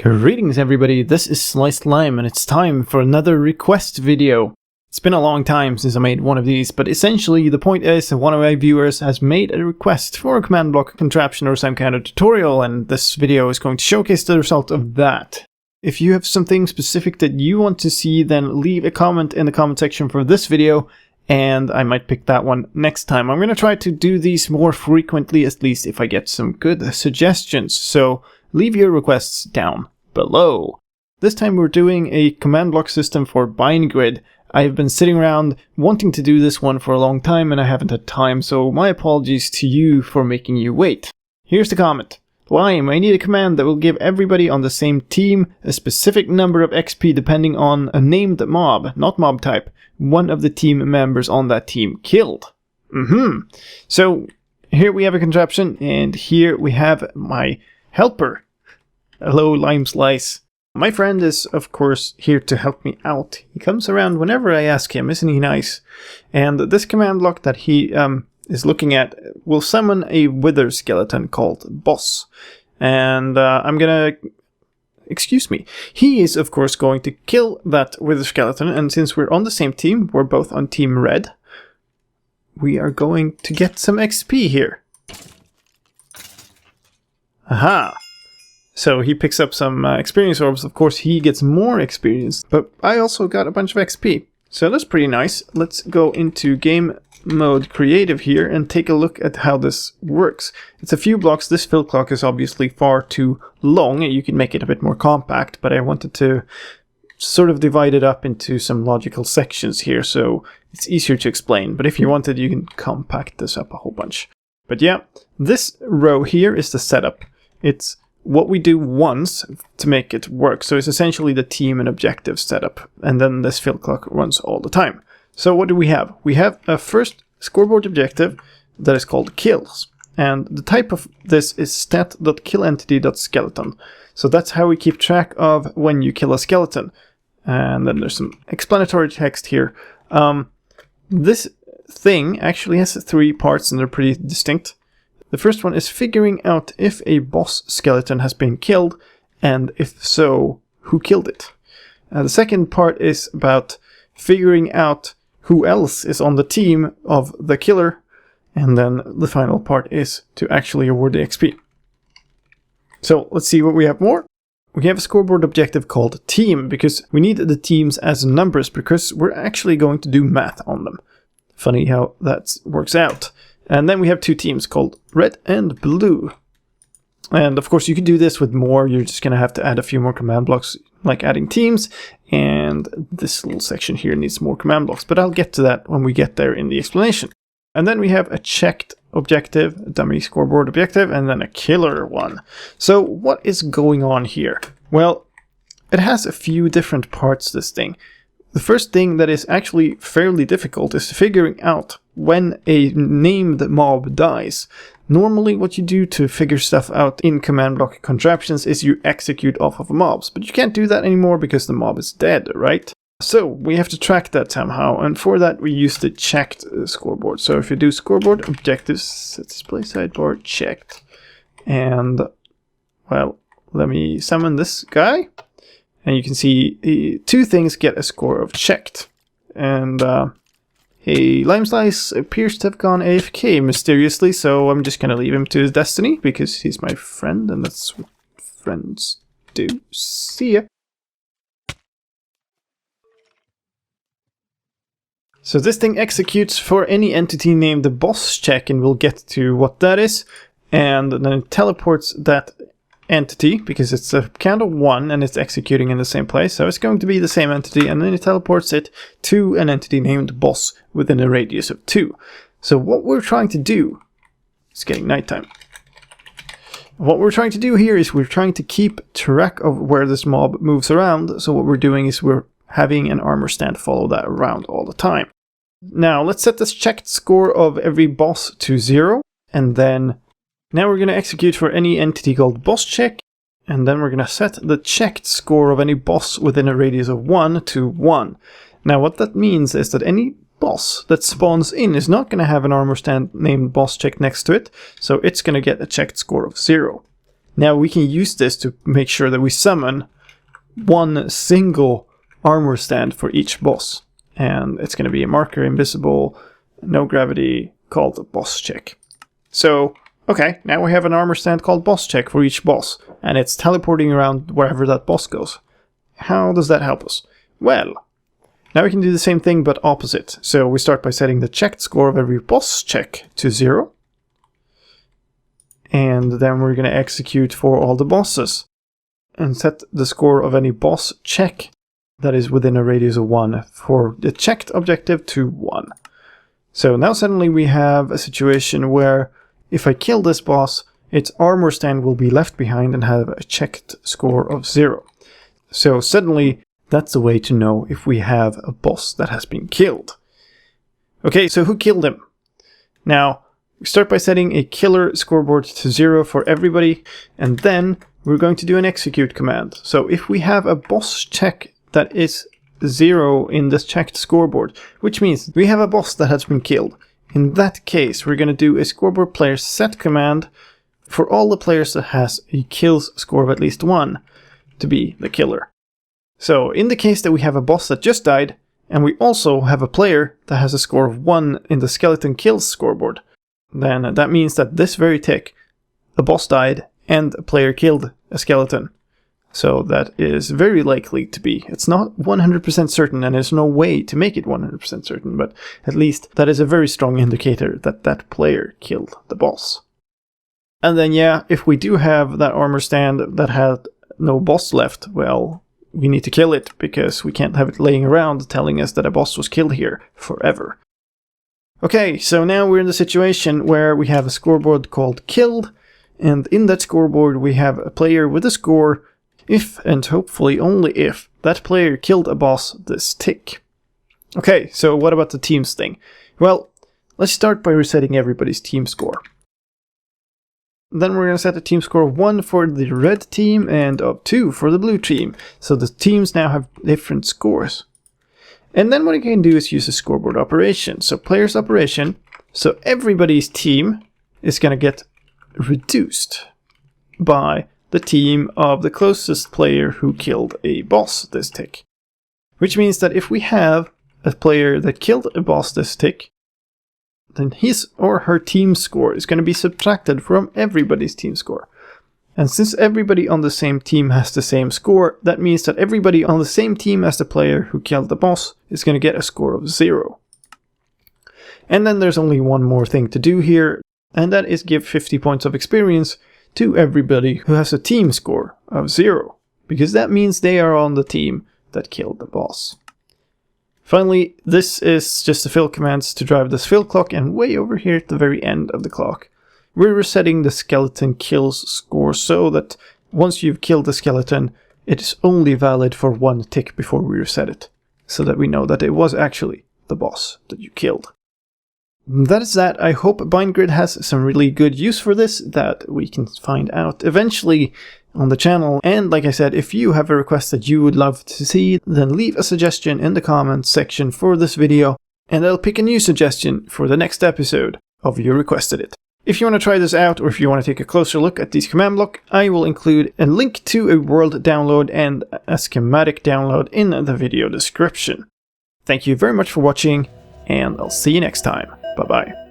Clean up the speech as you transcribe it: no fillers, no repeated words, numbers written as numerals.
Greetings everybody, this is slicedlime and it's time for another request video. It's been a long time since I made one of these, but essentially the point is that one of my viewers has made a request for a command block contraption or some kind of tutorial, and this video is going to showcase the result of that. If you have something specific that you want to see, then leave a comment in the comment section for this video and I might pick that one next time. I'm going to try to do these more frequently, at least if I get some good suggestions, so leave your requests down below. This time we're doing a command block system for BineGrid. I've been sitting around wanting to do this one for a long time and I haven't had time, so my apologies to you for making you wait. Here's the comment. Lime, I need a command that will give everybody on the same team a specific number of XP depending on a named mob, not mob type, one of the team members on that team killed. So here we have a contraption and here we have my helper. Hello, Lime Slice. My friend is, of course, here to help me out. He comes around whenever I ask him, isn't he nice? And this command block that he is looking at will summon a wither skeleton called Boss. And he is, of course, going to kill that wither skeleton. And since we're on the same team, we're both on Team Red, we are going to get some XP here. Aha! So he picks up some experience orbs. Of course, he gets more experience, but I also got a bunch of XP. So that's pretty nice. Let's go into game mode creative here and take a look at how this works. It's a few blocks. This fill clock is obviously far too long. You can make it a bit more compact, but I wanted to sort of divide it up into some logical sections here so it's easier to explain. But if you wanted, you can compact this up a whole bunch. But yeah, this row here is the setup. It's what we do once to make it work. So it's essentially the team and objective setup. And then this fill clock runs all the time. So what do we have? We have a first scoreboard objective that is called kills. And the type of this is stat.killentity.skeleton. So that's how we keep track of when you kill a skeleton. And then there's some explanatory text here. This thing actually has 3 parts and they're pretty distinct. The first one is figuring out if a boss skeleton has been killed, and if so, who killed it. The second part is about figuring out who else is on the team of the killer, and then the final part is to actually award the XP. So let's see what we have more. We have a scoreboard objective called team, because we need the teams as numbers, because we're actually going to do math on them. Funny how that works out. And then we have 2 teams called red and blue. And of course you can do this with more. You're just going to have to add a few more command blocks, like adding teams. And this little section here needs more command blocks. But I'll get to that when we get there in the explanation. And then we have a checked objective, a dummy scoreboard objective, and then a killer one. So what is going on here? Well, it has a few different parts, this thing. The first thing that is actually fairly difficult is figuring out when a named mob dies. Normally what you do to figure stuff out in command block contraptions is you execute off of mobs, but you can't do that anymore because the mob is dead, right? So we have to track that somehow, and for that we use the checked scoreboard. So if you do scoreboard objectives, set display sidebar checked, and well, let me summon this guy. And you can see 2 things get a score of checked. And hey, Lime Slice appears to have gone AFK mysteriously, so I'm just going to leave him to his destiny because he's my friend and that's what friends do. See ya. So this thing executes for any entity named the boss check, and we'll get to what that is. And then it teleports that entity, because it's a count of 1 and it's executing in the same place, so it's going to be the same entity, and then it teleports it to an entity named boss within a radius of 2. So what we're trying to do, it's getting nighttime. What we're trying to do here is we're trying to keep track of where this mob moves around. So what we're doing is we're having an armor stand follow that around all the time. Now let's set this checked score of every boss to 0, and then now we're going to execute for any entity called boss check, and then we're going to set the checked score of any boss within a radius of 1 to 1. Now what that means is that any boss that spawns in is not going to have an armor stand named boss check next to it, so it's going to get a checked score of 0. Now we can use this to make sure that we summon one single armor stand for each boss. And it's going to be a marker, invisible, no gravity, called boss check. So, okay, now we have an armor stand called boss check for each boss, and it's teleporting around wherever that boss goes. How does that help us? Well, now we can do the same thing but opposite. So we start by setting the checked score of every boss check to 0. And then we're going to execute for all the bosses. And set the score of any boss check that is within a radius of 1 for the checked objective to 1. So now suddenly we have a situation where if I kill this boss, its armor stand will be left behind and have a checked score of 0. So suddenly that's a way to know if we have a boss that has been killed. Okay, so who killed him? Now, we start by setting a killer scoreboard to 0 for everybody, and then we're going to do an execute command. So if we have a boss check that is 0 in this checked scoreboard, which means we have a boss that has been killed. In that case, we're going to do a scoreboard player set command for all the players that has a kills score of at least 1 to be the killer. So in the case that we have a boss that just died, and we also have a player that has a score of 1 in the skeleton kills scoreboard, then that means that this very tick, the boss died and a player killed a skeleton. So that is very likely to be. It's not 100% certain, and there's no way to make it 100% certain, but at least that is a very strong indicator that that player killed the boss. And then yeah, if we do have that armor stand that had no boss left, well, we need to kill it, because we can't have it laying around telling us that a boss was killed here forever. Okay, so now we're in the situation where we have a scoreboard called killed, and in that scoreboard we have a player with a score if, and hopefully only if, that player killed a boss this tick. Okay, so what about the teams thing? Well, let's start by resetting everybody's team score. Then we're going to set a team score of 1 for the red team and of 2 for the blue team. So the teams now have different scores. And then what you can do is use a scoreboard operation. So players operation, so everybody's team is going to get reduced by the team of the closest player who killed a boss this tick. Which means that if we have a player that killed a boss this tick, then his or her team score is going to be subtracted from everybody's team score. And since everybody on the same team has the same score, that means that everybody on the same team as the player who killed the boss is going to get a score of 0. And then there's only one more thing to do here, and that is give 50 points of experience to everybody who has a team score of 0, because that means they are on the team that killed the boss. Finally, this is just the fill commands to drive this fill clock, and way over here at the very end of the clock, we're resetting the skeleton kills score so that once you've killed the skeleton, it is only valid for 1 tick before we reset it, so that we know that it was actually the boss that you killed. That is that. I hope BineGrid has some really good use for this that we can find out eventually on the channel. And like I said, if you have a request that you would love to see, then leave a suggestion in the comments section for this video, and I'll pick a new suggestion for the next episode of You Requested It. If you want to try this out, or if you want to take a closer look at these command block, I will include a link to a world download and a schematic download in the video description. Thank you very much for watching, and I'll see you next time. Bye bye.